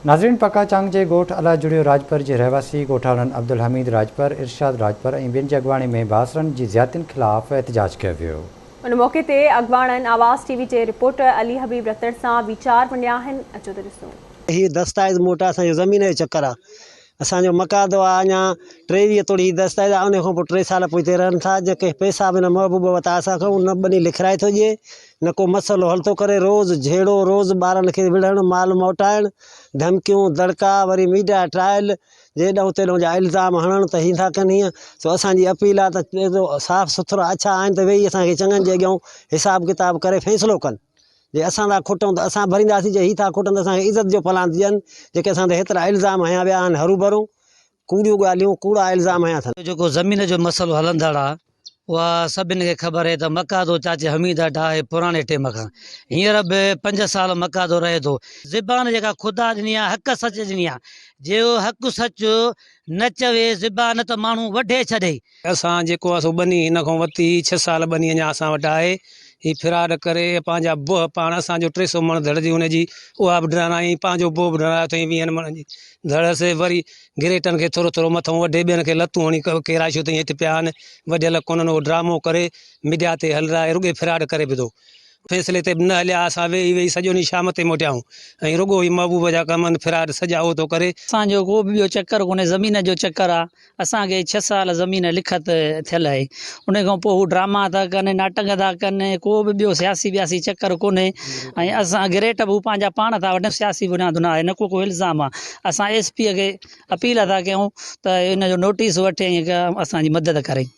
नाज़रीन, पका चांग के गोठ अला जुड़ियो राजपर के रहवासी गोठाणन अब्दुल हमीद राजपर, इरशाद राजपर और बिन की अगवाणी में बासरन की ज़्यादतियुनि खिलाफ़ एहतजाज किया वियो। उन मौके ते अगवाणन आवाज़ टीवी के रिपोर्टर अली हबीब रतड़ सां वीचार वंडिया आहिनि। अचो त ॾिसूं। ही दस्तावेज़ मोटा असांजो ज़मीन जो चक्कर आहे। असांजो मकादो आहे अञा 23 तोड़ी दस्तावेज़ आहे, उन खां पोइ 3 साल पोइ हिते रहनि था। जेके पैसा बि न महबूब वटा असांखे न बनी लिखाराए थो ॾिए, न को मसइलो हल थो करे। रोज़ झेड़ो, रोज़ ॿारनि खे विढ़णु, माल मोटाइणु, धमकियूं, दड़का, वरी मीडिया ट्रायल जेॾां तेॾां जा इल्ज़ाम हणणु त ही था कनि हीअं। सो असांजी अपील आहे त साफ़ सुथरा अच्छा आहिनि त वेही असांखे चङनि जे अॻियां हिसाब किताब करे फ़ैसिलो कनि। जे असां था खुटूं त असां भरींदासीं, जे ही था खुटनि त असांखे इज़त जो फलां ॾियनि। जेके असां ते हेतिरा इल्ज़ाम हया विया आहिनि हरू भरू, कूड़ियूं ॻाल्हियूं, कूड़ा इल्ज़ाम हया अथनि। जो ज़मीन जो मसलो हलंदड़ आहे उहा सभिनी खे ख़बर है त मकादो चाचे हमीद अठ आहे पुराणे टेम खां। हींअर बि 5 साल मकादो रहे थो। ज़बान जेका ख़ुदा ॾिनी आहे, हक़ सच ॾिनी आहे। जे हक़ सच न चवे ज़बान त माण्हू वढे छॾे। असां जेको आहे सो बनी हिन खां वरिती 6 साल बनी अञा असां वटि आहे। ही फिराड करे पंहिंजा पाण असांजो 300 मण धड़ जी हुनजी उहा बि ॾिराई, पंहिंजो बो बि ॾिरायो अथई 20 मण जी धड़ से। वरी गिरेटनि खे थोरो थोरो मथां वढे, ॿियनि खे लतूं हणी केराशियूं अथई हेठि पिया आहिनि। वढियल कोन्हनि, उहो ड्रामो करे मीडिया ते हलराए रुॻे फिराड करे बि थो। फैसले ते न हलिया, असां वेही वेही सॼो ॾींहुं शाम ते मोटियाऊं ऐं रुॻो ई महबूब जा कम फिराड सॼा उहो थो करे। असांजो को बि ॿियो चक्कर कोन्हे, ज़मीन जो चक्कर आहे। असांखे 6 साल ज़मीन लिखत थियल आहे। उन खां पोइ हू ड्रामा था कनि, नाटक था कनि, को बि ॿियो सियासी व्यासी चक्कर कोन्हे। ऐं असां गिरेट बि पंहिंजा पाण था वठनि, सियासी बुनियाद न आहे, न को इल्ज़ाम आहे। असां SP खे अपील था कयूं त इन जो नोटिस वठे ऐं असांजी मदद करे।